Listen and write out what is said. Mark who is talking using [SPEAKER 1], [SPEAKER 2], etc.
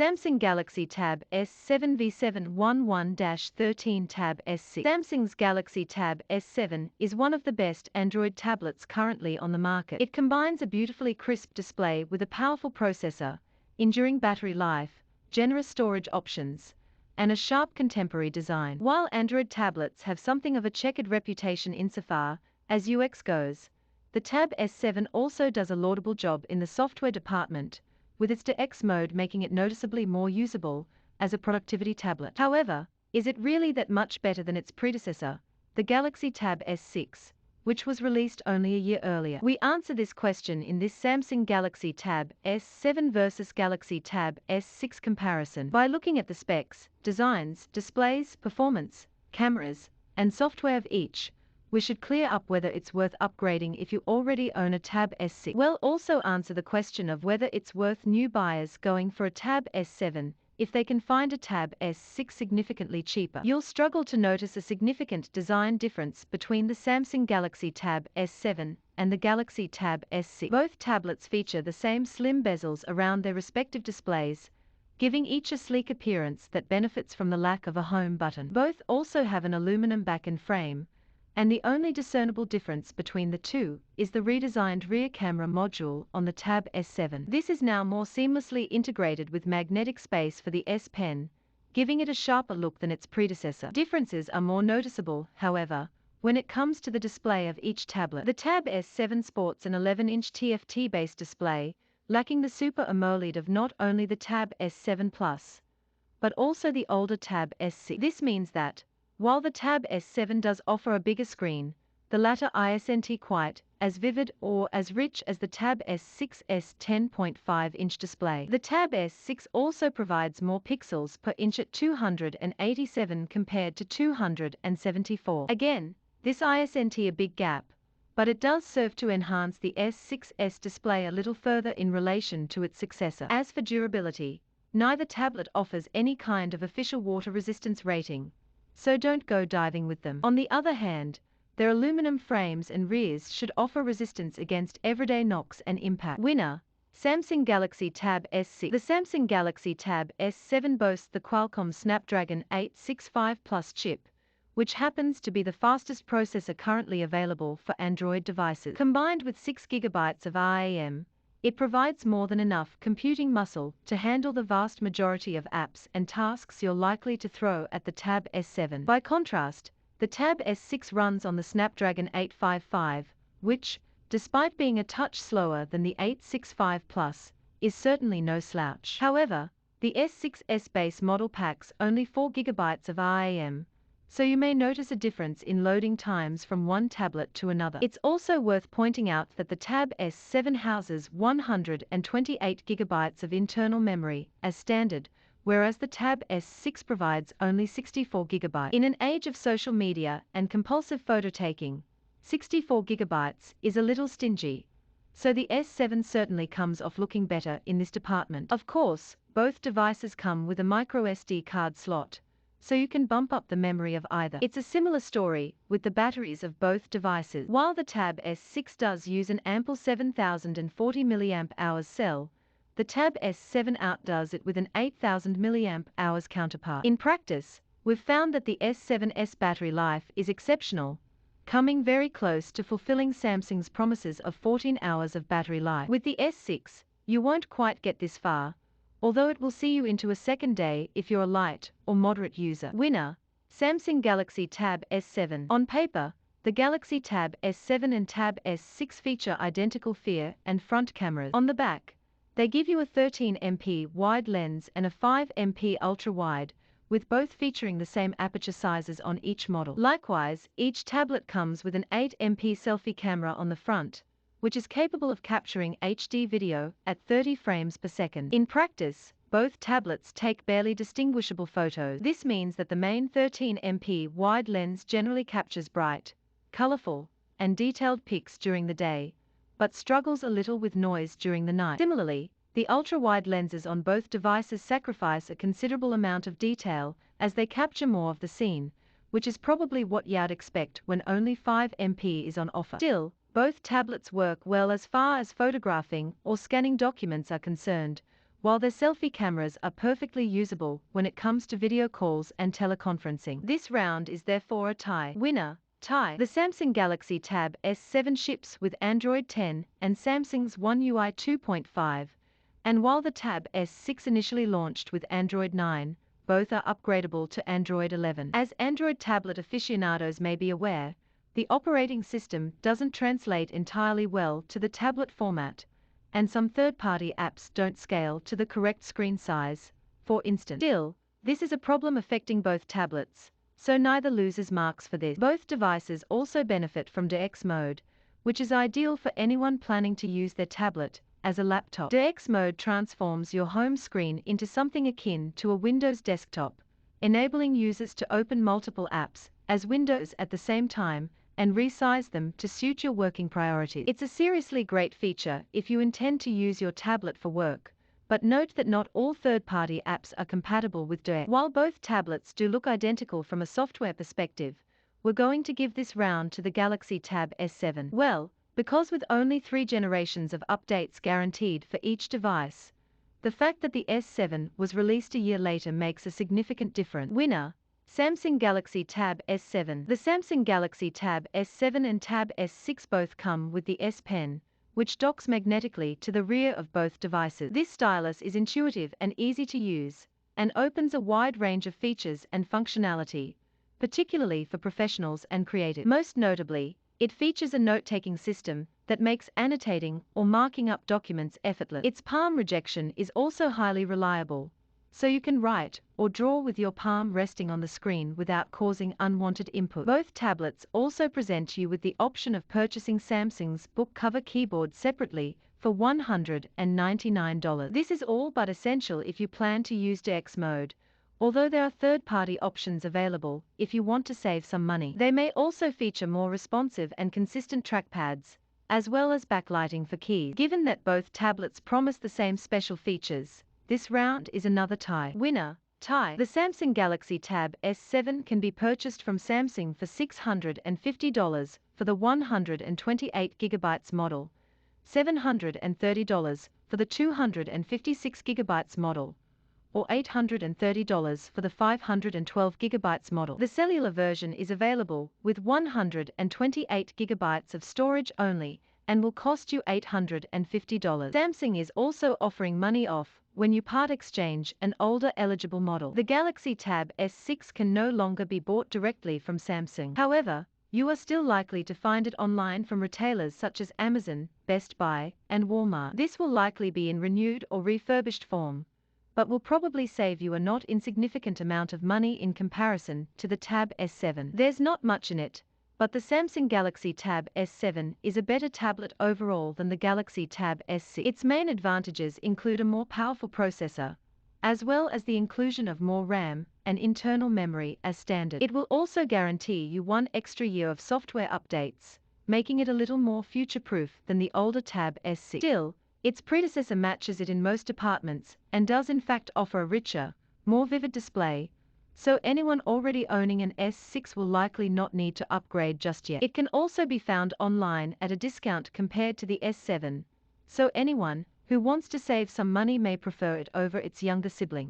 [SPEAKER 1] Samsung Galaxy Tab S7 v711-13 Tab S6. Samsung's Galaxy Tab S7 is one of the best Android tablets currently on the market. It combines a beautifully crisp display with a powerful processor, enduring battery life, generous storage options, and a sharp contemporary design. While Android tablets have something of a checkered reputation insofar as UX goes, the Tab S7 also does a laudable job in the software department, with its DeX mode making it noticeably more usable as a productivity tablet. However, is it really that much better than its predecessor, the Galaxy Tab S6, which was released only a year earlier? We answer this question in this Samsung Galaxy Tab S7 versus Galaxy Tab S6 comparison by looking at the specs, designs, displays, performance, cameras, and software of each. We should clear up whether it's worth upgrading if you already own a Tab S6. We'll also answer the question of whether it's worth new buyers going for a Tab S7 if they can find a Tab S6 significantly cheaper. You'll struggle to notice a significant design difference between the Samsung Galaxy Tab S7 and the Galaxy Tab S6. Both tablets feature the same slim bezels around their respective displays, giving each a sleek appearance that benefits from the lack of a home button. Both also have an aluminum back and frame, and the only discernible difference between the two is the redesigned rear camera module on the Tab S7. This is now more seamlessly integrated with magnetic space for the S Pen, giving it a sharper look than its predecessor. Differences are more noticeable, however, when it comes to the display of each tablet. The Tab S7 sports an 11-inch TFT-based display, lacking the Super AMOLED of not only the Tab S7 Plus, but also the older Tab S6. This means that, while the Tab S7 does offer a bigger screen, the latter isn't quite as vivid or as rich as the Tab S6's 10.5-inch display. The Tab S6 also provides more pixels per inch at 287 compared to 274. Again, this isn't a big gap, but it does serve to enhance the S6's display a little further in relation to its successor. As for durability, neither tablet offers any kind of official water resistance rating, so don't go diving with them. On the other hand, their aluminum frames and rears should offer resistance against everyday knocks and impact. Winner: Samsung Galaxy Tab S6. The Samsung Galaxy Tab S7 boasts the Qualcomm Snapdragon 865 Plus chip, which happens to be the fastest processor currently available for Android devices. Combined with 6 GB of RAM, it provides more than enough computing muscle to handle the vast majority of apps and tasks you're likely to throw at the Tab S7. By contrast, the Tab S6 runs on the Snapdragon 855, which, despite being a touch slower than the 865 Plus, is certainly no slouch. However, the S6's base model packs only 4 GB of RAM, so you may notice a difference in loading times from one tablet to another. It's also worth pointing out that the Tab S7 houses 128 GB of internal memory as standard, whereas the Tab S6 provides only 64 GB. In an age of social media and compulsive photo taking, 64 GB is a little stingy, so the S7 certainly comes off looking better in this department. Of course, both devices come with a microSD card slot, so you can bump up the memory of either. It's a similar story with the batteries of both devices. While the Tab S6 does use an ample 7040 mAh cell, the Tab S7 outdoes it with an 8000 mAh counterpart. In practice, we've found that the S7's battery life is exceptional, coming very close to fulfilling Samsung's promises of 14 hours of battery life. With the S6, you won't quite get this far, although it will see you into a second day if you're a light or moderate user. Winner: Samsung Galaxy Tab S7. On paper, the Galaxy Tab S7 and Tab S6 feature identical rear and front cameras. On the back, they give you a 13MP wide lens and a 5MP ultra-wide, with both featuring the same aperture sizes on each model. Likewise, each tablet comes with an 8MP selfie camera on the front, which is capable of capturing HD video at 30 frames per second. In practice, both tablets take barely distinguishable photos. This means that the main 13MP wide lens generally captures bright, colorful, and detailed pics during the day, but struggles a little with noise during the night. Similarly, the ultra-wide lenses on both devices sacrifice a considerable amount of detail as they capture more of the scene, which is probably what you'd expect when only 5MP is on offer. Still, both tablets work well as far as photographing or scanning documents are concerned, while their selfie cameras are perfectly usable when it comes to video calls and teleconferencing. This round is therefore a tie. Winner, tie. The Samsung Galaxy Tab S7 ships with Android 10 and Samsung's One UI 2.5, and while the Tab S6 initially launched with Android 9, both are upgradable to Android 11. As Android tablet aficionados may be aware, the operating system doesn't translate entirely well to the tablet format, and some third-party apps don't scale to the correct screen size, for instance. Still, this is a problem affecting both tablets, so neither loses marks for this. Both devices also benefit from DeX mode, which is ideal for anyone planning to use their tablet as a laptop. DeX mode transforms your home screen into something akin to a Windows desktop, enabling users to open multiple apps as windows at the same time and resize them to suit your working priorities. It's a seriously great feature if you intend to use your tablet for work, but note that not all third-party apps are compatible with DeX. While both tablets do look identical from a software perspective, we're going to give this round to the Galaxy Tab S7. Well, because with only 3 generations of updates guaranteed for each device, the fact that the S7 was released a year later makes a significant difference. Winner, Samsung Galaxy Tab S7. The Samsung Galaxy Tab S7 and Tab S6 both come with the S Pen, which docks magnetically to the rear of both devices. This stylus is intuitive and easy to use, and opens a wide range of features and functionality, particularly for professionals and creatives. Most notably, it features a note-taking system that makes annotating or marking up documents effortless. Its palm rejection is also highly reliable, so you can write or draw with your palm resting on the screen without causing unwanted input. Both tablets also present you with the option of purchasing Samsung's book cover keyboard separately for $199. This is all but essential if you plan to use DeX mode, although there are third-party options available if you want to save some money. They may also feature more responsive and consistent trackpads, as well as backlighting for keys. Given that both tablets promise the same special features, this round is another tie. Winner, tie. The Samsung Galaxy Tab S7 can be purchased from Samsung for $650 for the 128GB model, $730 for the 256GB model, or $830 for the 512GB model. The cellular version is available with 128GB of storage only and will cost you $850. Samsung is also offering money off when you part exchange an older eligible model. The Galaxy Tab S6 can no longer be bought directly from Samsung. However, you are still likely to find it online from retailers such as Amazon, Best Buy, and Walmart. This will likely be in renewed or refurbished form, but will probably save you a not insignificant amount of money in comparison to the Tab S7. There's not much in it, but the Samsung Galaxy Tab S7 is a better tablet overall than the Galaxy Tab S6. Its main advantages include a more powerful processor, as well as the inclusion of more RAM and internal memory as standard. It will also guarantee you 1 extra year of software updates, making it a little more future-proof than the older Tab S6. Still, its predecessor matches it in most departments and does in fact offer a richer, more vivid display, so anyone already owning an S6 will likely not need to upgrade just yet. It can also be found online at a discount compared to the S7, so anyone who wants to save some money may prefer it over its younger sibling.